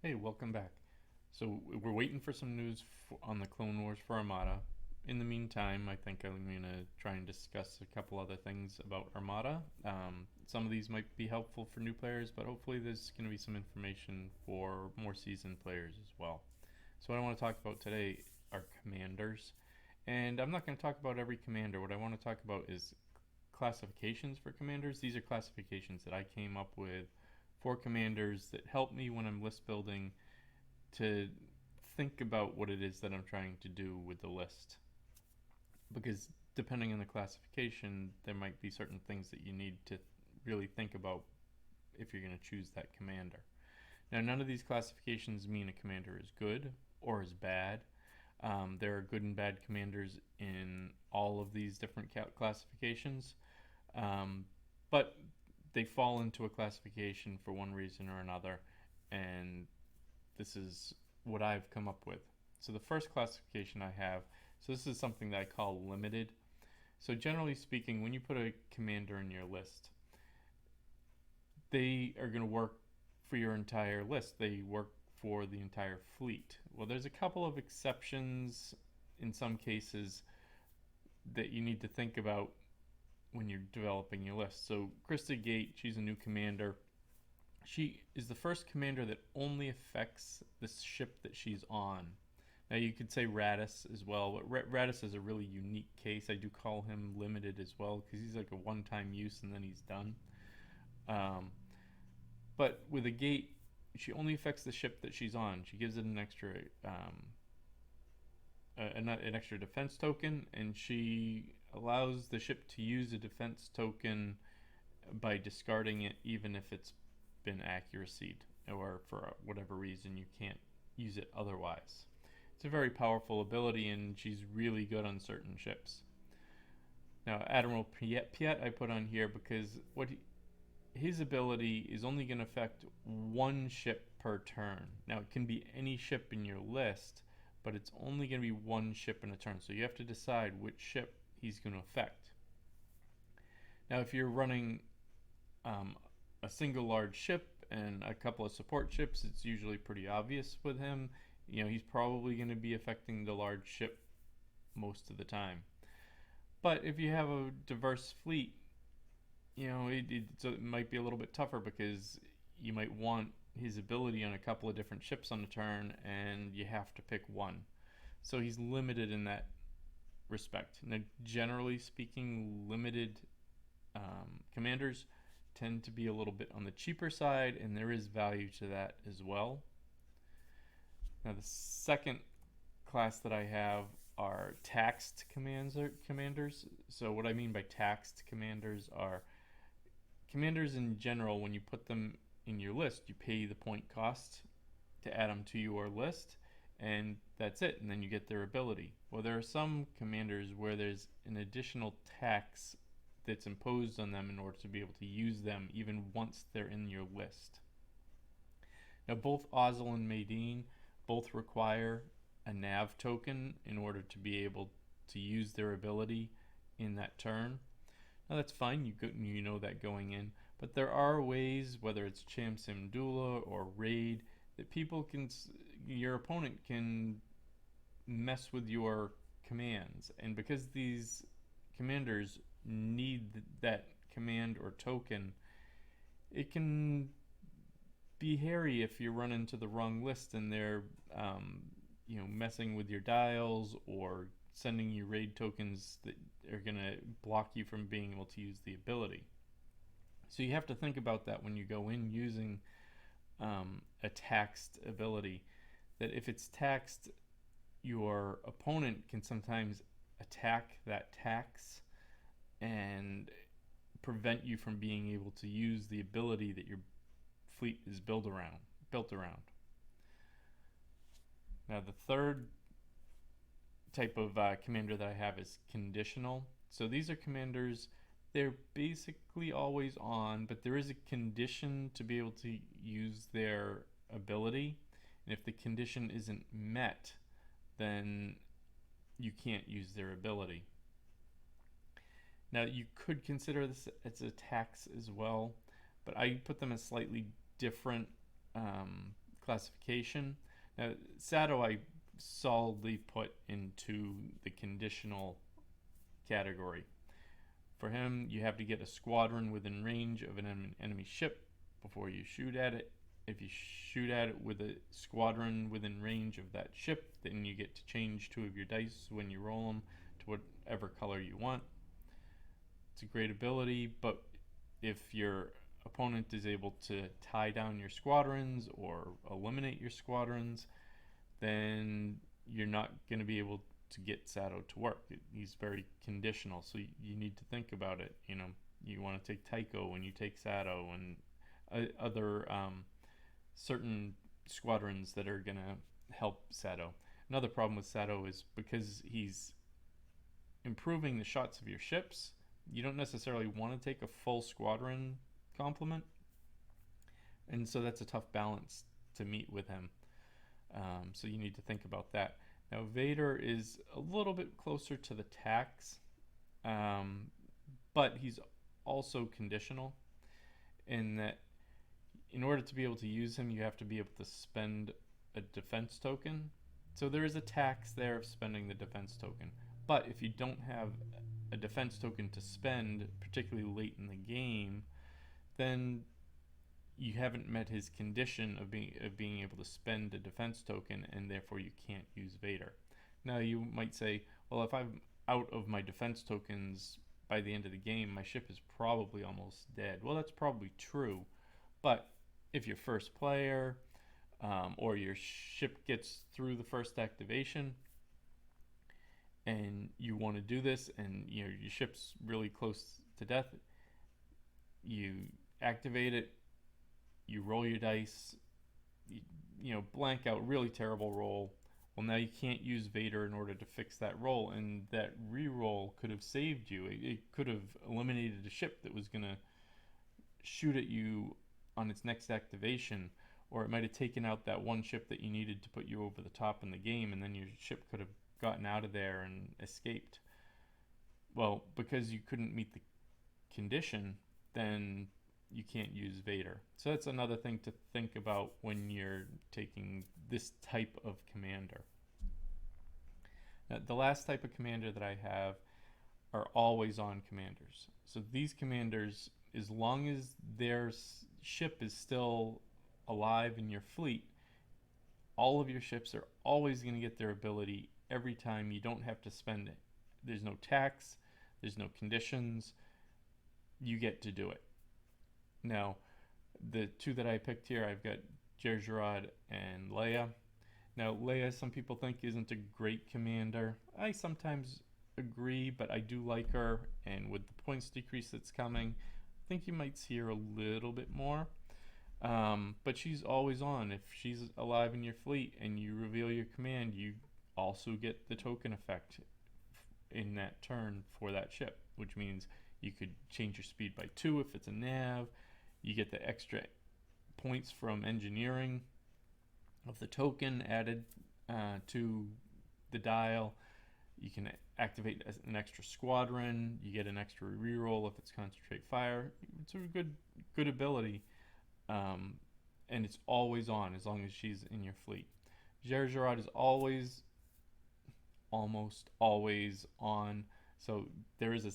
Hey, welcome back. So we're waiting for some news on the Clone Wars for Armada. In the meantime, I think I'm going to try and discuss a couple other things about Armada. Some of these might be helpful for new players, but hopefully there's going to be some information for more seasoned players as well. So what I want to talk about today are commanders. And I'm not going to talk about every commander. What I want to talk about is classifications for commanders. These are classifications that I came up with for commanders that help me when I'm list building to think about what it is that I'm trying to do with the list. Because depending on the classification, there might be certain things that you need to really think about if you're going to choose that commander. Now, none of these classifications mean a commander is good or is bad. There are good and bad commanders in all of these different classifications, um, but they fall into a classification for one reason or another, and this is what I've come up with. So the first classification I have, so this is something that I call limited. So generally speaking, when you put a commander in your list, they are going to work for your entire list. They work for the entire fleet. Well, there's a couple of exceptions in some cases that you need to think about when you're developing your list. So Krista Gate, she's a new commander. She is the first commander that only affects the ship that she's on. Now you could say Radis as well, but Radis is a really unique case. I do call him limited as well because he's like a one-time use and then he's done. Um, but with a gate, she only affects the ship that she's on. She gives it an extra an extra defense token, and she allows the ship to use a defense token by discarding it, even if it's been accuracied or for whatever reason you can't use it otherwise. It's a very powerful ability, and she's really good on certain ships. Now, Admiral Piet I put on here because his ability is only going to affect one ship per turn. Now, it can be any ship in your list, but it's only going to be one ship in a turn. So you have to decide which ship he's going to affect. Now, if you're running um, a single large ship and a couple of support ships, it's usually pretty obvious with him. He's probably going to be affecting the large ship most of the time. But if you have a diverse fleet, so it might be a little bit tougher because you might want his ability on a couple of different ships on a turn, and you have to pick one. So he's limited in that respect. Now, generally speaking, limited commanders tend to be a little bit on the cheaper side, and there is value to that as well. Now, the second class that I have are taxed commanders. So what I mean by taxed commanders are commanders in general. When you put them in your list, you pay the point cost to add them to your list, and that's it, and then you get their ability. Well, there are some commanders where there's an additional tax that's imposed on them in order to be able to use them even once they're in your list. Now, both Ozzel and Maydeen both require a nav token in order to be able to use their ability in that turn. Now that's fine, you know that going in, but there are ways, whether it's Cham Simdula or Raid, that your opponent can mess with your commands. And because these commanders need that command or token, it can be hairy if you run into the wrong list and they're messing with your dials or sending you raid tokens that are going to block you from being able to use the ability. So you have to think about that when you go in using a taxed ability, that if it's taxed, your opponent can sometimes attack that tax and prevent you from being able to use the ability that your fleet is built around. Now, the third type of commander that I have is conditional. So these are commanders, they're basically always on, but there is a condition to be able to use their ability. And if the condition isn't met, then you can't use their ability. Now, you could consider this as a tax as well, but I put them as slightly different classification. Now, Sato I solidly put into the conditional category. For him, you have to get a squadron within range of an enemy ship before you shoot at it. If you shoot at it with a squadron within range of that ship, then you get to change 2 of your dice when you roll them to whatever color you want. It's a great ability, but if your opponent is able to tie down your squadrons or eliminate your squadrons, then you're not going to be able to get Sato to work. He's very conditional, so you need to think about it. You want to take Tycho when you take Sato, and other certain squadrons that are going to help Sato. Another problem with Sato is because he's improving the shots of your ships, you don't necessarily want to take a full squadron complement, and so that's a tough balance to meet with him. So you need to think about that. Now, Vader is a little bit closer to the tax, but he's also conditional in that in order to be able to use him, you have to be able to spend a defense token. So there is a tax there of spending the defense token. But if you don't have a defense token to spend, particularly late in the game, then you haven't met his condition of being able to spend a defense token, and therefore you can't use Vader. Now you might say, well, if I'm out of my defense tokens by the end of the game, my ship is probably almost dead. Well, that's probably true, but if you're first player, or your ship gets through the first activation, and you want to do this, and your ship's really close to death, you activate it, you roll your dice, blank out, really terrible roll. Well, now you can't use Vader in order to fix that roll, and that re-roll could have saved you. It could have eliminated a ship that was going to shoot at you on its next activation, or it might have taken out that one ship that you needed to put you over the top in the game, and then your ship could have gotten out of there and escaped. Well, because you couldn't meet the condition, then you can't use Vader. So that's another thing to think about when you're taking this type of commander. Now, the last type of commander that I have are always on commanders. So these commanders, as long as their ship is still alive in your fleet, all of your ships are always going to get their ability every time. You don't have to spend it. There's no tax, there's no conditions, you get to do it. Now, the 2 that I picked here, I've got Jerjerrod and Leia. Now, Leia, some people think isn't a great commander. I sometimes agree, but I do like her, and with the points decrease that's coming, I think you might see her a little bit more. But she's always on. If she's alive in your fleet and you reveal your command, you also get the token effect in that turn for that ship, which means you could change your speed by 2 if it's a nav. You get the extra points from engineering of the token added to the dial. You can activate an extra squadron. You get an extra reroll if it's concentrate fire. It's a good ability, and it's always on as long as she's in your fleet. Jerjerrod is almost always on. So there is a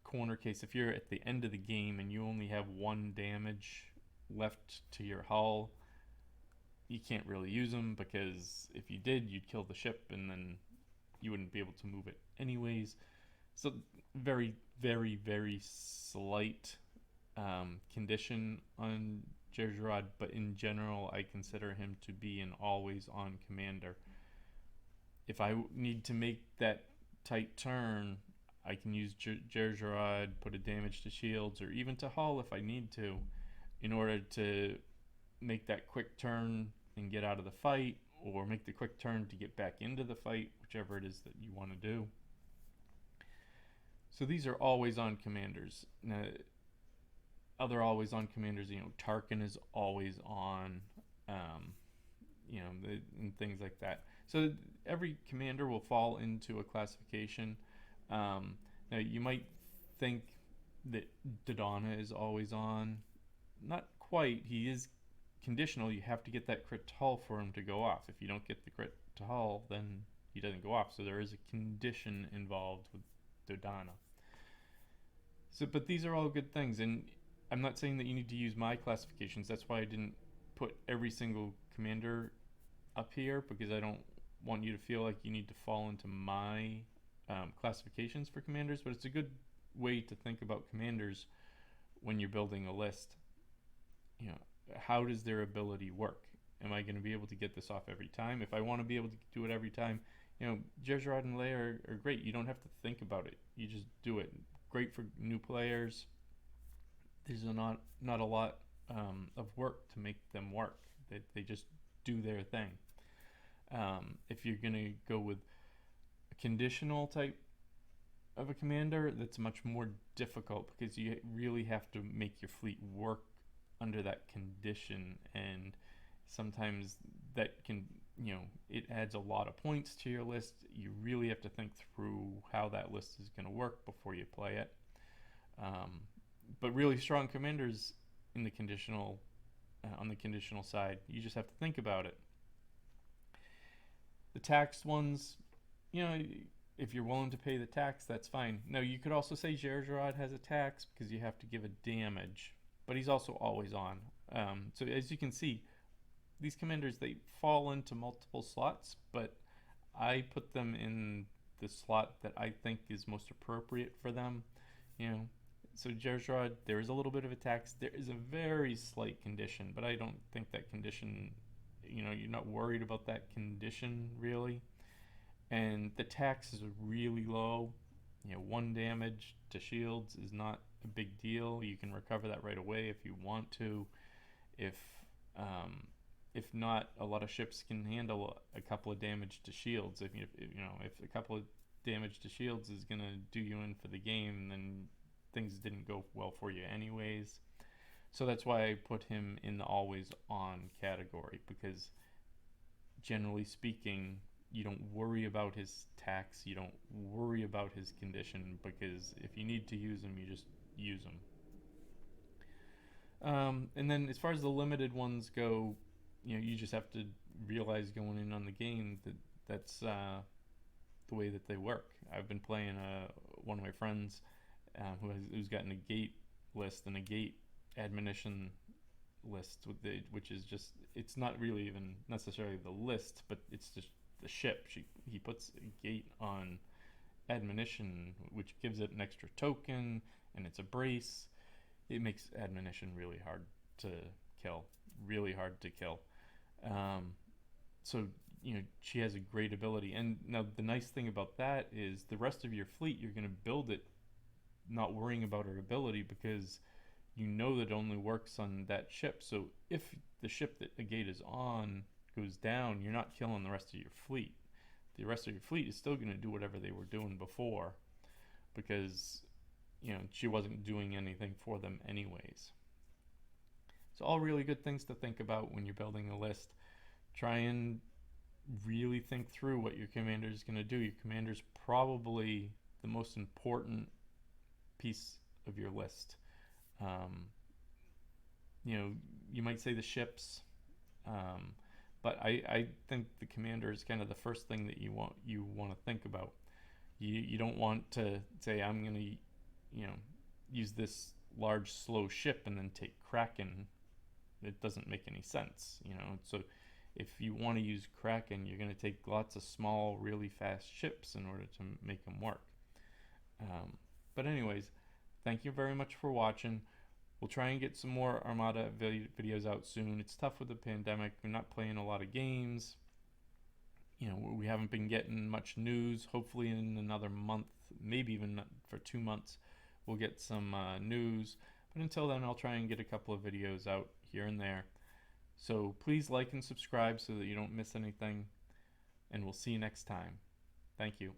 corner case if you're at the end of the game and you only have 1 damage left to your hull, you can't really use them, because if you did, you'd kill the ship and then you wouldn't be able to move it anyways. So very, very, very slight condition on Jerjerrod, but in general I consider him to be an always on commander. If I need to make that tight turn, I can use Jerjerrod, put a damage to shields, or even to hull if I need to, in order to make that quick turn and get out of the fight, or make the quick turn to get back into the fight, whichever it is that you want to do. So these are always on commanders. Now, other always on commanders, Tarkin is always on, and things like that. So every commander will fall into a classification. Now you might think that Dodonna is always on. Not quite. He is conditional, you have to get that crit to hull for him to go off. If you don't get the crit to hull, then he doesn't go off. So there is a condition involved with Dodonna. So, but these are all good things, and I'm not saying that you need to use my classifications. That's why I didn't put every single commander up here, because I don't want you to feel like you need to fall into my classifications for commanders. But it's a good way to think about commanders when you're building a list. You know, how does their ability work? Am I going to be able to get this off every time? If I want to be able to do it every time, you know, Jezrod and Leia are great. You don't have to think about it. You just do it. Great for new players. There's not a lot of work to make them work. They just do their thing. If you're going to go with a conditional type of a commander, that's much more difficult, because you really have to make your fleet work under that condition, and sometimes that can, you know, it adds a lot of points to your list. You really have to think through how that list is going to work before you play it. But really strong commanders in the conditional, on the conditional side, you just have to think about it. The taxed ones, you know, if you're willing to pay the tax, that's fine. Now, you could also say Jezrod has a tax because you have to give a damage, but he's also always on. So as you can see, these commanders, they fall into multiple slots, but I put them in the slot that I think is most appropriate for them. You know, so Jezrod, there is a little bit of a tax. There is a very slight condition, but I don't think that condition, you know, you're not worried about that condition really. And the tax is really low. You know, 1 damage to shields is not a big deal. You can recover that right away if you want to. If not, a lot of ships can handle a couple of damage to shields. If a couple of damage to shields is gonna do you in for the game, then things didn't go well for you anyways. So that's why I put him in the always on category, because generally speaking, you don't worry about his tax, you don't worry about his condition, because if you need to use him, you just use him. And then as far as the limited ones go, you know, you just have to realize going in on the game that that's the way that they work. I've been playing one of my friends who's got a negate list and a gate admonition list, which is just, it's not really even necessarily the list, but it's just the ship. He puts a gate on admonition, which gives it an extra token, and it's a brace. It makes admonition really hard to kill. So, you know, she has a great ability. And now the nice thing about that is the rest of your fleet, you're going to build it not worrying about her ability, because you know that it only works on that ship. So if the ship that the gate is on goes down, you're not killing the rest of your fleet. The rest of your fleet is still going to do whatever they were doing before, because, you know, she wasn't doing anything for them anyways. So all really good things to think about when you're building a list. Try and really think through what your commander is going to do. Your commander is probably the most important piece of your list. You know, you might say the ships, but I think the commander is kind of the first thing that you want to think about. You don't want to say, I'm going to, you know, use this large slow ship and then take Kraken. It doesn't make any sense, you know. So if you want to use Kraken, you're going to take lots of small, really fast ships in order to make them work. But anyways, thank you very much for watching. We'll try and get some more Armada videos out soon. It's tough with the pandemic. We're not playing a lot of games. You know, we haven't been getting much news. Hopefully in another month, maybe even for 2 months, we'll get some news. But until then, I'll try and get a couple of videos out here and there. So please like and subscribe so that you don't miss anything. And we'll see you next time. Thank you.